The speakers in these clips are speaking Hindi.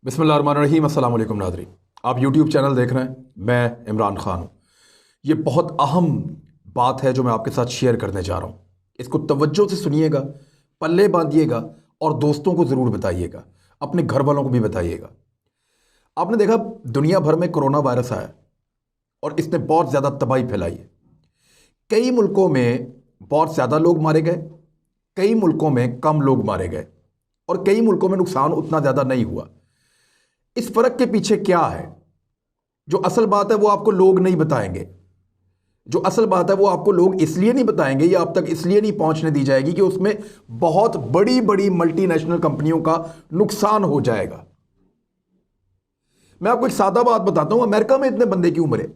बिस्मिल्लाहिर्रहमानिर्रहीम। अस्सलाम वालेकुम नाज़रीन, आप यूट्यूब चैनल देख रहे हैं, मैं इमरान खान हूँ। ये बहुत अहम बात है जो मैं आपके साथ शेयर करने जा रहा हूँ। इसको तवज्जो से सुनिएगा, पल्ले बांधिएगा और दोस्तों को ज़रूर बताइएगा, अपने घर वालों को भी बताइएगा। आपने देखा दुनिया भर में कोरोना वायरस आया और इसने बहुत ज़्यादा तबाही फैलाई है। कई मुल्कों में बहुत ज़्यादा लोग मारे गए, कई मुल्कों में कम लोग मारे गए और कई मुल्कों में नुकसान उतना ज़्यादा नहीं हुआ। इस फर्क के पीछे क्या है? जो असल बात है वो आपको लोग नहीं बताएंगे। जो असल बात है वो आपको लोग इसलिए नहीं बताएंगे या आप तक इसलिए नहीं पहुंचने दी जाएगी कि उसमें बहुत बड़ी बड़ी मल्टीनेशनल कंपनियों का नुकसान हो जाएगा। मैं आपको एक सादा बात बताता हूं, अमेरिका में इतने बंदे की उम्र है,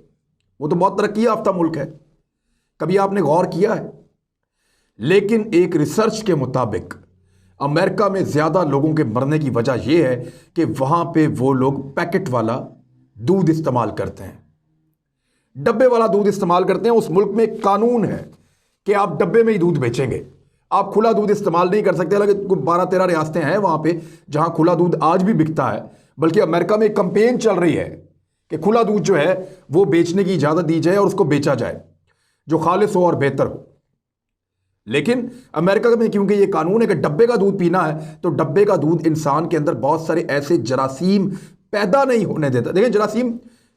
वो तो बहुत तरक्की याफ्ता मुल्क है, कभी आपने गौर किया है? लेकिन एक रिसर्च के मुताबिक अमेरिका में ज़्यादा लोगों के मरने की वजह यह है कि वहां पे वो लोग पैकेट वाला दूध इस्तेमाल करते हैं, डब्बे वाला दूध इस्तेमाल करते हैं। उस मुल्क में एक कानून है कि आप डब्बे में ही दूध बेचेंगे, आप खुला दूध इस्तेमाल नहीं कर सकते। हालांकि 12-13 रियासतें हैं वहां पे जहां खुला दूध आज भी बिकता है, बल्कि अमेरिका में एक कंपेन चल रही है कि खुला दूध जो है वो बेचने की इजाज़त दी जाए और उसको बेचा जाए जो खालिस हो और बेहतर हो। लेकिन अमेरिका में क्योंकि ये कानून है कि डब्बे का दूध पीना है, तो डब्बे का दूध इंसान के अंदर बहुत सारे ऐसे जरासीम पैदा नहीं होने देता। देखिए, जरासीम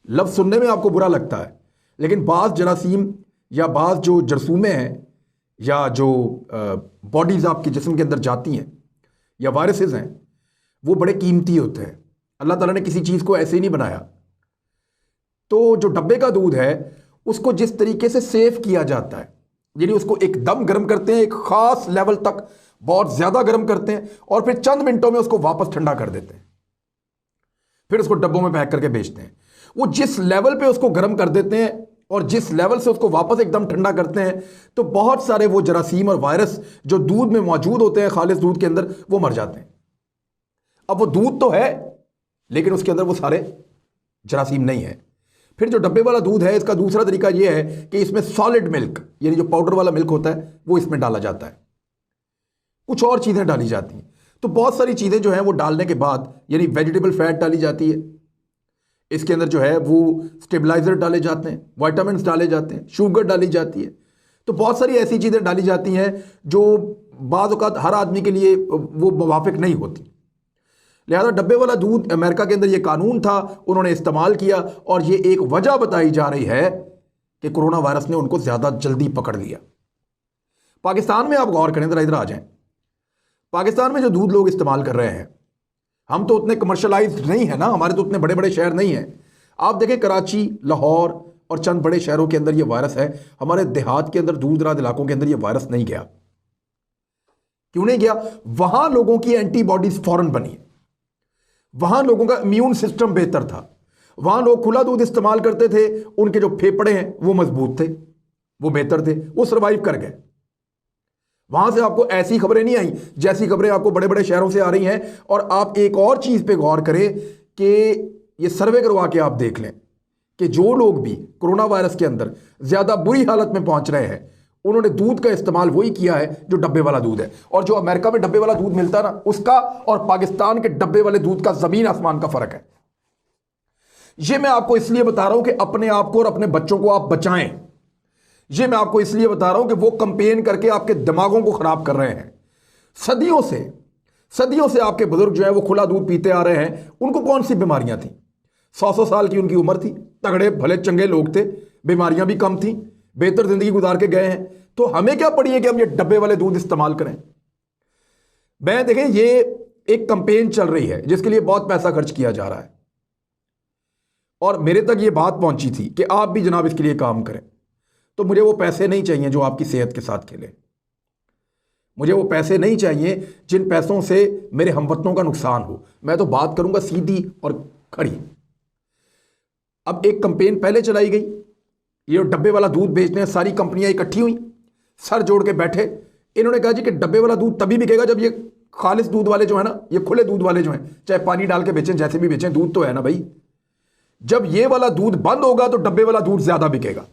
लफ्ज़ सुनने में आपको बुरा लगता है, लेकिन बाज़ जरासीम या बाज़ जो जरसूमें हैं या जो बॉडीज़ आपके जिस्म के अंदर जाती हैं या वायरसेस हैं, वो बड़े कीमती होते हैं। अल्लाह ताला ने किसी चीज़ को ऐसे ही नहीं बनाया। तो जो डब्बे का दूध है उसको जिस तरीके से सेव किया जाता है, यानी उसको एकदम गर्म करते हैं, एक खास लेवल तक बहुत ज्यादा गर्म करते हैं और फिर चंद मिनटों में उसको वापस ठंडा कर देते हैं, फिर उसको डब्बों में पैक करके बेचते हैं। वो जिस लेवल पे उसको गर्म कर देते हैं और जिस लेवल से उसको वापस एकदम ठंडा करते हैं, तो बहुत सारे वो जरासीम और वायरस जो दूध में मौजूद होते हैं, खालिस दूध के अंदर, वो मर जाते हैं। अब वो दूध तो है लेकिन उसके अंदर वो सारे जरासीम नहीं है। फिर जो डब्बे वाला दूध है, इसका दूसरा तरीका यह है कि इसमें सॉलिड मिल्क, यानी जो पाउडर वाला मिल्क होता है, वो इसमें डाला जाता है, कुछ और चीज़ें डाली जाती हैं। तो बहुत सारी चीज़ें जो हैं वो डालने के बाद, यानी वेजिटेबल फैट डाली जाती है, इसके अंदर जो है वो स्टेबलाइजर डाले जाते हैं, विटामिन डाले जाते हैं, शुगर डाली जाती है। तो बहुत सारी ऐसी चीज़ें डाली जाती हैं जो बाज़ औक़ात हर आदमी के लिए वो मुवाफिक नहीं होती। लिहाजा डब्बे वाला दूध अमेरिका के अंदर ये कानून था, उन्होंने इस्तेमाल किया और ये एक वजह बताई जा रही है कि कोरोना वायरस ने उनको ज़्यादा जल्दी पकड़ लिया। पाकिस्तान में आप गौर करें, ज़रा इधर आ जाएं। पाकिस्तान में जो दूध लोग इस्तेमाल कर रहे हैं, हम तो उतने कमर्शलाइज्ड नहीं है ना, हमारे तो उतने बड़े बड़े शहर नहीं हैं। आप देखें कराची, लाहौर और चंद बड़े शहरों के अंदर ये वायरस है। हमारे देहात के अंदर, दूर दराज इलाकों के अंदर ये वायरस नहीं गया। क्यों नहीं गया? वहां लोगों की एंटीबॉडीज फौरन बनी, वहां लोगों का इम्यून सिस्टम बेहतर था, वहां लोग खुला दूध इस्तेमाल करते थे, उनके जो फेफड़े हैं वो मजबूत थे, वो बेहतर थे, वो सरवाइव कर गए। वहां से आपको ऐसी खबरें नहीं आई जैसी खबरें आपको बड़े बड़े शहरों से आ रही हैं। और आप एक और चीज पे गौर करें कि ये सर्वे करवा के आप देख लें कि जो लोग भी कोरोना वायरस के अंदर ज्यादा बुरी हालत में पहुंच रहे हैं, उन्होंने दूध का इस्तेमाल वही किया है जो डब्बे वाला दूध है। और जो अमेरिका में डब्बे वाला दूध मिलता है ना, उसका और पाकिस्तान के डब्बे वाले दूध का जमीन आसमान का फर्क है। यह मैं आपको इसलिए बता रहा हूं कि अपने आप को और अपने बच्चों को आप बचाएं। यह मैं आपको इसलिए बता रहा हूं कि वो कंपेन करके आपके दिमागों को खराब कर रहे हैं। सदियों से आपके बुजुर्ग जो है वो खुला दूध पीते आ रहे हैं। उनको कौन सी बीमारियां थी? 100 साल की उनकी उम्र थी, तगड़े भले चंगे लोग थे, बीमारियां भी कम थी, बेहतर जिंदगी गुजार के गए हैं। तो हमें क्या पड़ी है कि हम ये डब्बे वाले दूध इस्तेमाल करें? मैं देखें, ये एक कंपेन चल रही है जिसके लिए बहुत पैसा खर्च किया जा रहा है और मेरे तक ये बात पहुंची थी कि आप भी जनाब इसके लिए काम करें। तो मुझे वो पैसे नहीं चाहिए जो आपकी सेहत के साथ खेले। मुझे वो पैसे नहीं चाहिए जिन पैसों से मेरे हमवतनों का नुकसान हो। मैं तो बात करूंगा सीधी और खड़ी। अब एक कंपेन पहले चलाई गई, ये डब्बे वाला दूध बेचने हैं, सारी कंपनियां इकट्ठी हुई, सर जोड़ के बैठे। इन्होंने कहा जी कि डब्बे वाला दूध तभी बिकेगा जब ये खालिस दूध वाले जो है ना, ये खुले दूध वाले जो हैं, चाहे पानी डाल के बेचें, जैसे भी बेचें, दूध तो है ना भाई। जब ये वाला दूध बंद होगा तो डब्बे वाला दूध ज्यादा बिकेगा।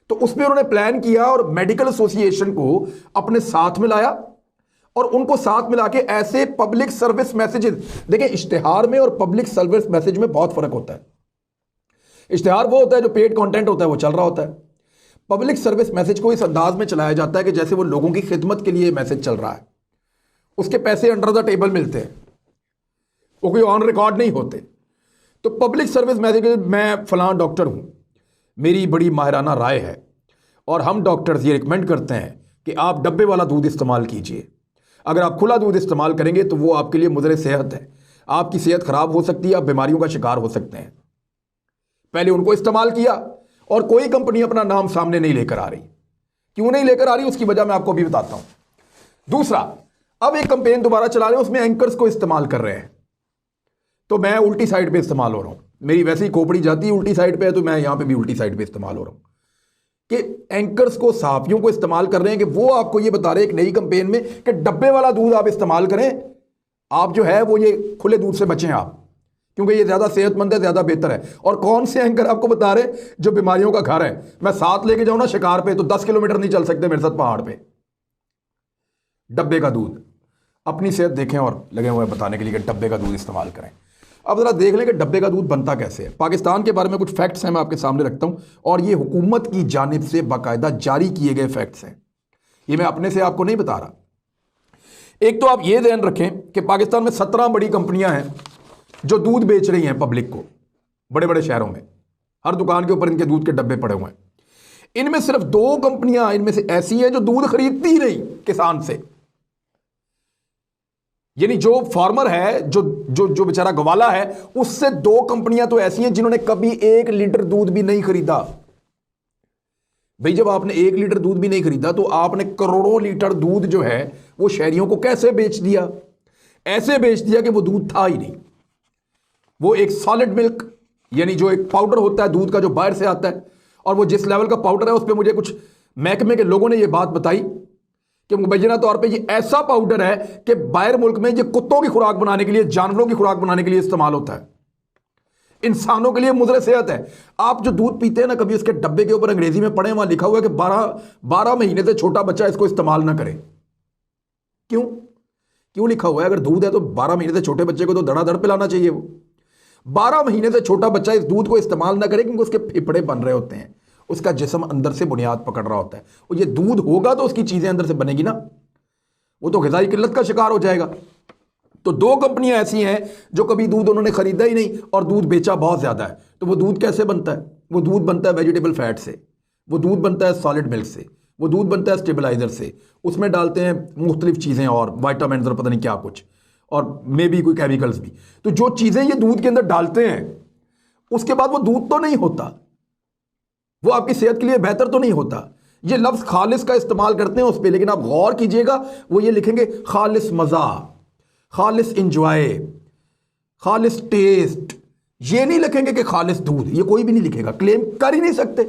तो उसमें उन्होंने प्लान किया और मेडिकल एसोसिएशन को अपने साथ में लाया और उनको साथ मिला के ऐसे पब्लिक सर्विस मैसेजेस, देखिए इश्तिहार में और पब्लिक सर्विस मैसेज में बहुत फर्क होता है। इश्तिहार वो होता है जो पेड कंटेंट होता है, वो चल रहा होता है। पब्लिक सर्विस मैसेज को इस अंदाज में चलाया जाता है कि जैसे वो लोगों की खिदमत के लिए मैसेज चल रहा है, उसके पैसे अंडर द टेबल मिलते हैं, वो कोई ऑन रिकॉर्ड नहीं होते। तो पब्लिक सर्विस मैसेज, मैं फलां डॉक्टर हूं, मेरी बड़ी माहिराना राय है और हम डॉक्टर्स ये रिकमेंड करते हैं कि आप डब्बे वाला दूध इस्तेमाल कीजिए। अगर आप खुला दूध इस्तेमाल करेंगे तो वो आपके लिए मुज़र सेहत है, आपकी सेहत खराब हो सकती है, आप बीमारियों का शिकार हो सकते हैं। पहले उनको इस्तेमाल किया और कोई कंपनी अपना नाम सामने नहीं लेकर आ रही। क्यों नहीं लेकर आ रही उसकी वजह मैं आपको अभी बताता हूं। दूसरा, अब एक कंपेन दोबारा चला रहे हैं, उसमें एंकर्स को इस्तेमाल कर रहे हैं, तो मैं उल्टी साइड पे इस्तेमाल हो रहा हूं। मेरी वैसे ही खोपड़ी जाती है उल्टी साइड पे है, तो मैं यहां पे भी उल्टी साइड पे इस्तेमाल हो रहा हूं। कि एंकर्स को, सहाफियों को इस्तेमाल कर रहे हैं कि वो आपको ये बता रहे हैं एक नई कंपेन में कि डब्बे वाला दूध आप इस्तेमाल करें, आप जो है वो ये खुले दूध से बचें आप, क्योंकि ये ज्यादा सेहतमंद है, ज्यादा बेहतर है। और कौन से एंकर आपको बता रहे हैं? जो बीमारियों का घर है। मैं साथ लेके जाऊं ना शिकार पे तो 10 किलोमीटर नहीं चल सकते मेरे साथ पहाड़ पे। डब्बे का दूध, अपनी सेहत देखें और लगे हुए बताने के लिए कि डब्बे का दूध इस्तेमाल करें। अब जरा देख लें कि डब्बे का दूध बनता कैसे है। पाकिस्तान के बारे में कुछ फैक्ट्स हैं, मैं आपके सामने रखता हूं, और ये हुकूमत की जानिब से बाकायदा जारी किए गए फैक्ट्स हैं, ये मैं अपने से आपको नहीं बता रहा। एक तो आप ये ध्यान रखें कि पाकिस्तान में 17 बड़ी कंपनियां हैं जो दूध बेच रही हैं पब्लिक को, बड़े बड़े शहरों में। हर दुकान के ऊपर इनके दूध के डब्बे पड़े हुए हैं। इनमें सिर्फ 2 कंपनियां इनमें से ऐसी हैं जो दूध खरीदती ही नहीं किसान से। यानी जो फार्मर है, जो जो जो बेचारा गवाला है, उससे 2 कंपनियां तो ऐसी हैं जिन्होंने कभी 1 लीटर दूध भी नहीं खरीदा। भाई जब आपने 1 लीटर दूध भी नहीं खरीदा तो आपने करोड़ों लीटर दूध जो है वो शहरियों को कैसे बेच दिया? ऐसे बेच दिया कि वो दूध था ही नहीं। वो एक सॉलिड मिल्क, यानी जो एक पाउडर होता है दूध का जो बाहर से आता है, और वो जिस लेवल का पाउडर है उस पर मुझे कुछ महकमे के लोगों ने ये बात बताई कि मुबैना तौर पे ये ऐसा पाउडर है कि बाहर मुल्क में ये कुत्तों की खुराक बनाने के लिए, जानवरों की खुराक बनाने के लिए इस्तेमाल होता है, इंसानों के लिए मुज़र सेहत है। आप जो दूध पीते हैं ना, कभी उसके डब्बे के ऊपर अंग्रेजी में पढ़े, वहां लिखा हुआ है कि 12 महीने से छोटा बच्चा इसको इस्तेमाल ना करे। क्यों क्यों लिखा हुआ है? अगर दूध है तो 12 महीने से छोटे बच्चे को तो धड़ाधड़ पिलाना चाहिए। वो 12 महीने से छोटा बच्चा इस दूध को इस्तेमाल ना करे क्योंकि उसके फेफड़े बन रहे होते हैं, उसका जिस्म अंदर से बुनियाद पकड़ रहा होता है, और ये दूध होगा तो उसकी चीजें अंदर से बनेगी ना, वो तो ग़िज़ाई किल्लत का शिकार हो जाएगा। तो 2 कंपनियां ऐसी हैं जो कभी दूध उन्होंने खरीदा ही नहीं और दूध बेचा बहुत ज्यादा है। तो वो दूध कैसे बनता है? वो दूध बनता है वेजिटेबल फैट से, वो दूध बनता है सॉलिड मिल्क से, वो दूध बनता है स्टेबलाइजर से, उसमें डालते हैं मुख्तलिफ चीजें और वाइटामिन और पता नहीं क्या कुछ, और मे बी कोई केमिकल्स भी। तो जो चीजें ये दूध के अंदर डालते हैं उसके बाद वो दूध तो नहीं होता, वो आपकी सेहत के लिए बेहतर तो नहीं होता। ये लफ्ज खालिस का इस्तेमाल करते हैं उस पर, लेकिन आप गौर कीजिएगा वो ये लिखेंगे खालिस मजा, खालिस इंजॉय, खालिस टेस्ट। ये नहीं लिखेंगे कि खालिस दूध, ये कोई भी नहीं लिखेगा, क्लेम कर ही नहीं सकते,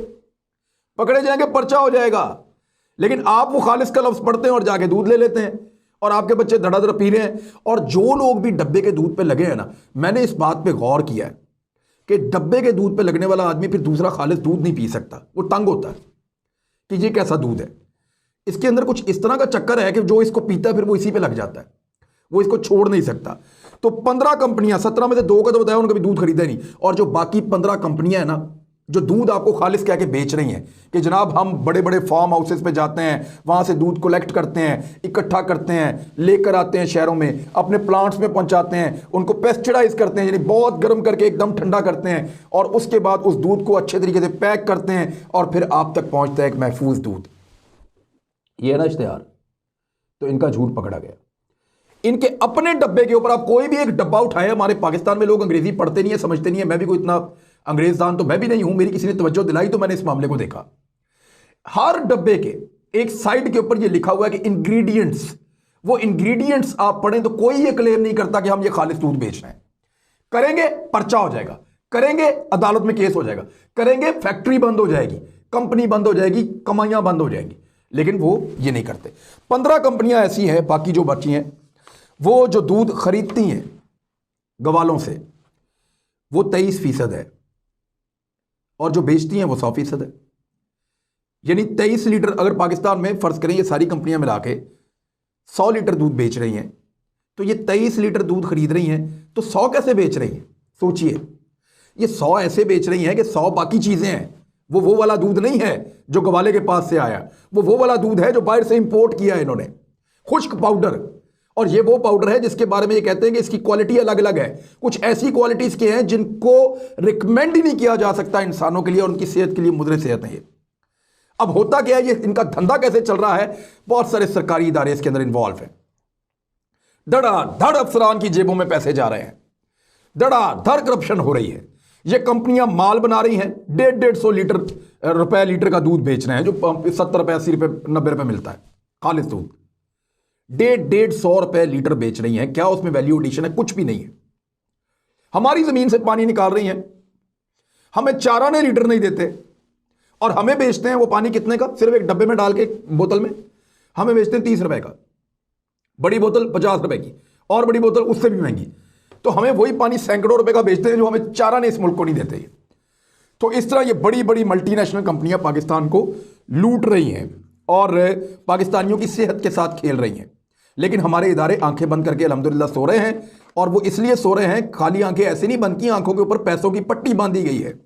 पकड़े जाएंगे, पर्चा हो जाएगा। लेकिन आप वो खालिस का लफ्ज पढ़ते हैं और जाके दूध ले लेते हैं और आपके बच्चे धड़ाधड़ पी रहे हैं। और जो लोग भी डब्बे के दूध पे लगे हैं ना, मैंने इस बात पे गौर किया है कि डब्बे के दूध पे लगने वाला आदमी फिर दूसरा खालिस दूध नहीं पी सकता, वो तंग होता है कि ये कैसा दूध है। इसके अंदर कुछ इस तरह का चक्कर है कि जो इसको पीता है फिर वो इसी पे लग जाता है, वो इसको छोड़ नहीं सकता। तो 15 कंपनियां, 17 में से 2 का तो बताया उन्होंने कभी दूध खरीदा नहीं, और जो बाकी 15 कंपनियां हैं ना जो दूध आपको खालिस कह के बेच रही हैं कि जनाब हम बड़े बड़े फार्म हाउसेस पे जाते हैं, वहां से दूध कलेक्ट करते हैं, इकट्ठा करते हैं, लेकर आते हैं शहरों में, अपने प्लांट्स में पहुंचाते हैं, उनको पेस्टिसाइज करते हैं, यानी बहुत गर्म करके एकदम ठंडा करते हैं, और उसके बाद उस दूध को अच्छे तरीके से पैक करते हैं और फिर आप तक पहुंचता है एक महफूज दूध। ये है ना इश्तिहार। तो इनका झूठ पकड़ा गया। इनके अपने डब्बे के ऊपर आप कोई भी एक डब्बा उठाए, हमारे पाकिस्तान में लोग अंग्रेजी पढ़ते नहीं है, समझते नहीं है, मैं भी कोई इतना अंग्रेजदान तो मैं भी नहीं हूं, मेरी किसी ने तवज्जो दिलाई तो मैंने इस मामले को देखा। हर डब्बे के एक साइड के ऊपर यह लिखा हुआ है कि इंग्रेडिएंट्स, वो इंग्रेडिएंट्स आप पढ़ें तो कोई ये क्लेम नहीं करता कि हम ये खालिस दूध बेच रहे हैं। करेंगे पर्चा हो जाएगा, करेंगे अदालत में केस हो जाएगा, करेंगे फैक्ट्री बंद हो जाएगी, कंपनी बंद हो जाएगी, कमाइयां बंद हो जाएंगी, लेकिन वो ये नहीं करते। 15 कंपनियां ऐसी हैं, बाकी जो बची हैं वो जो दूध खरीदती हैं गवालों से वो 23% है, और जो बेचती हैं वो 100% है। यानी 23 लीटर, अगर पाकिस्तान में फर्ज करें ये सारी कंपनियां मिला के 100 लीटर दूध बेच रही हैं, तो ये 23 लीटर दूध खरीद रही हैं, तो 100 कैसे बेच रही हैं? सोचिए, ये 100 ऐसे बेच रही हैं कि 100 बाकी चीजें हैं। वो वाला दूध नहीं है जो गवाले के पास से आया, वो वाला दूध है जो बाहर से इंपोर्ट किया है इन्होंने, खुश्क पाउडर। और ये वो पाउडर है जिसके बारे में ये कहते हैं कि इसकी क्वालिटी अलग अलग है। कुछ ऐसी क्वालिटीज के हैं जिनको रिकमेंड ही नहीं किया जा सकता इंसानों के लिए, और उनकी सेहत के लिए मुद्रे सेहत है ये। अब होता क्या है, ये इनका धंधा कैसे चल रहा है? बहुत सारे सरकारी इदारे इसके अंदर इन्वॉल्व हैं। धड़ाधड़ अफसरान की जेबों में पैसे जा रहे हैं, धड़ाधड़ करप्शन हो रही है। ये कंपनियां माल बना रही हैं, 150 रुपए लीटर का दूध बेच रहे हैं, जो 70 रुपए 80 रुपए 90 रुपए मिलता है खालिस दूध। 150 रुपए लीटर बेच रही हैं। क्या उसमें वैल्यू एडिशन है? कुछ भी नहीं है। हमारी जमीन से पानी निकाल रही हैं, हमें चारा ने लीटर नहीं देते, और हमें बेचते हैं वो पानी कितने का? सिर्फ एक डब्बे में डाल के बोतल में हमें बेचते हैं 30 रुपए का, बड़ी बोतल 50 रुपए की, और बड़ी बोतल उससे भी महंगी। तो हमें वही पानी सैकड़ों रुपए का बेचते हैं जो हमें चारा ने इस मुल्क को नहीं देते। तो इस तरह ये बड़ी बड़ी मल्टीनेशनल कंपनियां पाकिस्तान को लूट रही हैं और पाकिस्तानियों की सेहत के साथ खेल रही हैं। लेकिन हमारे इदारे आंखें बंद करके अल्हम्दुलिल्लाह सो रहे हैं, और वो इसलिए सो रहे हैं, खाली आंखें ऐसे नहीं बंद की, आंखों के ऊपर पैसों की पट्टी बांधी गई है।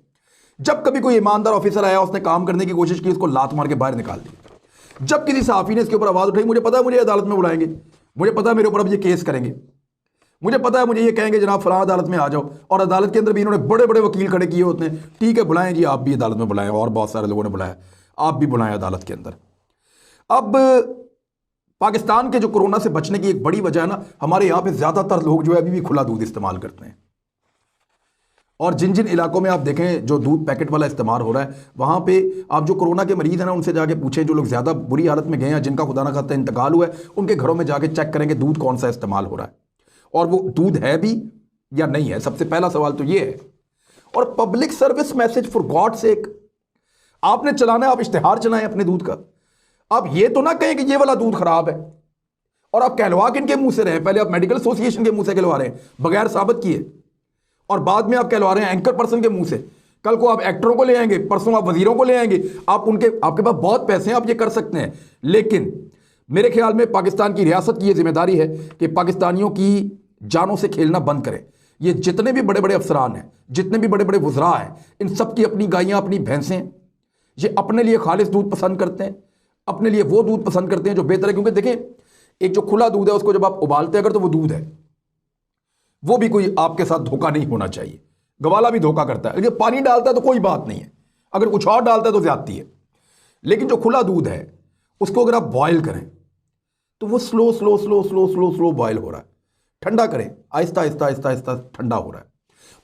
जब कभी कोई ईमानदार ऑफिसर आया, उसने काम करने की कोशिश की, उसको लात मार के बाहर निकाल दी। जब किसी सहाफी ने इसके ऊपर आवाज उठाई, मुझे पता है मुझे अदालत में बुलाएंगे, मुझे पता है मेरे ऊपर अब ये केस करेंगे, मुझे पता है मुझे ये कहेंगे जनाब फलां अदालत में आ जाओ, और अदालत के अंदर भी इन्होंने बड़े बड़े वकील खड़े किए होते हैं। ठीक है, बुलाएं जी, आप भी अदालत में बुलाएं, और बहुत सारे लोगों ने बुलाया, आप भी बुलाएं अदालत के अंदर। अब पाकिस्तान के जो कोरोना से बचने की एक बड़ी वजह है ना, हमारे यहां पे ज्यादातर लोग जो है अभी भी खुला दूध इस्तेमाल करते हैं। और जिन जिन इलाकों में आप देखें जो दूध पैकेट वाला इस्तेमाल हो रहा है, वहां पे आप जो कोरोना के मरीज हैं ना, उनसे जाके पूछें, जो लोग ज्यादा बुरी हालत में गए हैं, जिनका खुदा ना खास्ता इंतकाल हुआ है, उनके घरों में जाके चेक करेंगे दूध कौन सा इस्तेमाल हो रहा है, और वो दूध है भी या नहीं है। सबसे पहला सवाल तो ये है। और public service message, for God sake, आपने चलाना है, आप इश्तिहार चलाएं अपने दूध का। आप ये तो ना कहें कि ये वाला दूध खराब है, और आप कहलवा के इनके मुंह से रहे हैं। पहले आप मेडिकल एसोसिएशन के मुंह से कहलवा रहे हैं बगैर साबित किए, और बाद में आप कहलवा रहे हैं एंकर पर्सन के मुंह से। कल को आप एक्टरों को ले आएंगे, परसों आप वजीरों को ले आएंगे, आप आपके पास बहुत पैसे हैं, आप ये कर सकते हैं। लेकिन मेरे ख्याल में पाकिस्तान की रियासत की यह जिम्मेदारी है कि पाकिस्तानियों की जानों से खेलना बंद करें। ये जितने भी बड़े बड़े अफसरान हैं, जितने भी बड़े बड़े वज़रा हैं, इन सब की अपनी गायें, अपनी भैंसें, ये अपने लिए खालिस दूध पसंद करते हैं, अपने लिए वो दूध पसंद करते हैं जो बेहतर है। क्योंकि देखें, एक जो खुला दूध है उसको जब आप उबालते हैं अगर, तो वो दूध है, वो भी कोई आपके साथ धोखा नहीं होना चाहिए। गवाला भी धोखा करता है, अगर पानी डालता है तो कोई बात नहीं है, अगर कुछ और डालता है तो ज्यादती है। लेकिन जो खुला दूध है उसको अगर आप बॉयल करें तो वो slow slow slow slow slow slow boil हो रहा है। ठंडा करें, आहिस्ता आहिस्ता आहिस्ता आहिस्ता ठंडा हो रहा है।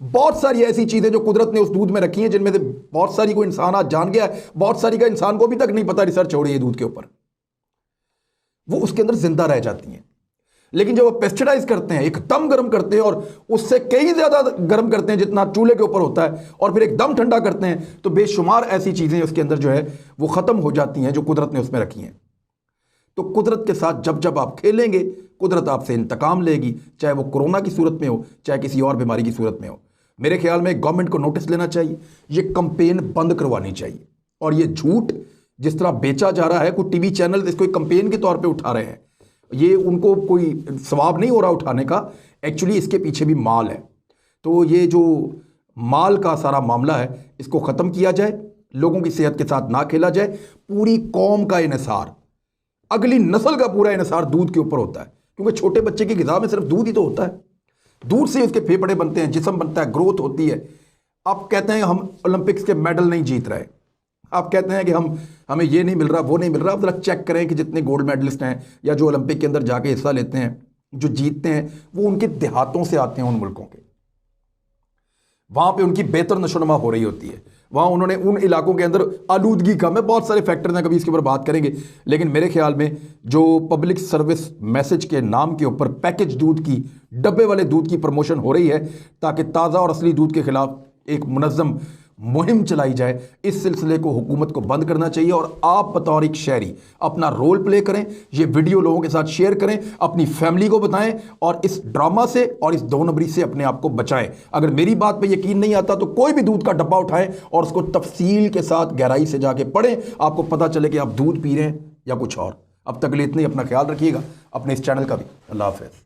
बहुत सारी ऐसी चीजें जो कुदरत ने उस दूध में रखी हैं, जिनमें से बहुत सारी को इंसान आज जान गया है, बहुत सारी का इंसान को अभी तक नहीं पता, रिसर्च हो रही है दूध के ऊपर, वो उसके अंदर जिंदा रह जाती हैं। लेकिन जब वो पेस्टिसाइज करते हैं, एकदम गर्म करते हैं, और उससे कई ज्यादा गर्म करते हैं जितना चूल्हे के ऊपर होता है, और फिर एकदम ठंडा करते हैं, तो बेशुमार ऐसी चीजें उसके अंदर जो है वो खत्म हो जाती हैं जो कुदरत ने उसमें रखी हैं। तो कुदरत के साथ जब जब आप खेलेंगे, कुदरत आपसे इंतकाम लेगी, चाहे वो कोरोना की सूरत में हो, चाहे किसी और बीमारी की सूरत में हो। मेरे ख्याल में गवर्नमेंट को नोटिस लेना चाहिए, ये कंपेन बंद करवानी चाहिए। और ये झूठ जिस तरह बेचा जा रहा है, कुछ टीवी चैनल इसको एक कंपेन के तौर पे उठा रहे हैं, ये उनको कोई सवाब नहीं हो रहा उठाने का, एक्चुअली इसके पीछे भी माल है। तो ये जो माल का सारा मामला है, इसको ख़त्म किया जाए, लोगों की सेहत के साथ ना खेला जाए। पूरी कौम का इन्हिसार, अगली नस्ल का पूरा इन्हिसार दूध के ऊपर होता है, क्योंकि छोटे बच्चे की ग़िज़ा में सिर्फ दूध ही तो होता है। दूध से उसके फेफड़े बनते हैं, जिस्म बनता है, ग्रोथ होती है। आप कहते हैं हम ओलंपिक्स के मेडल नहीं जीत रहे, आप कहते हैं कि हमें ये नहीं मिल रहा, वो नहीं मिल रहा। आप जरा चेक करें कि जितने गोल्ड मेडलिस्ट हैं या जो ओलंपिक के अंदर जाके हिस्सा लेते हैं, जो जीतते हैं, वो उनके देहातों से आते हैं, उन मुल्कों के। वहां पे उनकी बेहतर नशोनुमा हो रही होती है, वहां उन्होंने उन इलाकों के अंदर आलूदगी कम है, बहुत सारे फैक्टर हैं, कभी इसके ऊपर बात करेंगे। लेकिन मेरे ख्याल में जो पब्लिक सर्विस मैसेज के नाम के ऊपर पैकेज दूध की, डब्बे वाले दूध की प्रमोशन हो रही है, ताकि ताज़ा और असली दूध के खिलाफ एक मुनज़्ज़म मुहिम चलाई जाए, इस सिलसिले को हुकूमत को बंद करना चाहिए। और आप बतौर एक शहरी अपना रोल प्ले करें, ये वीडियो लोगों के साथ शेयर करें, अपनी फैमिली को बताएं, और इस ड्रामा से और इस दो नंबरी से अपने आप को बचाएं। अगर मेरी बात पे यकीन नहीं आता तो कोई भी दूध का डब्बा उठाएं और उसको तफसील के साथ गहराई से जाके पढ़ें, आपको पता चले कि आप दूध पी रहे हैं या कुछ और। अब तक के लिए इतनी, अपना ख्याल रखिएगा, अपने इस चैनल का भी। अल्लाह हाफ़िज़।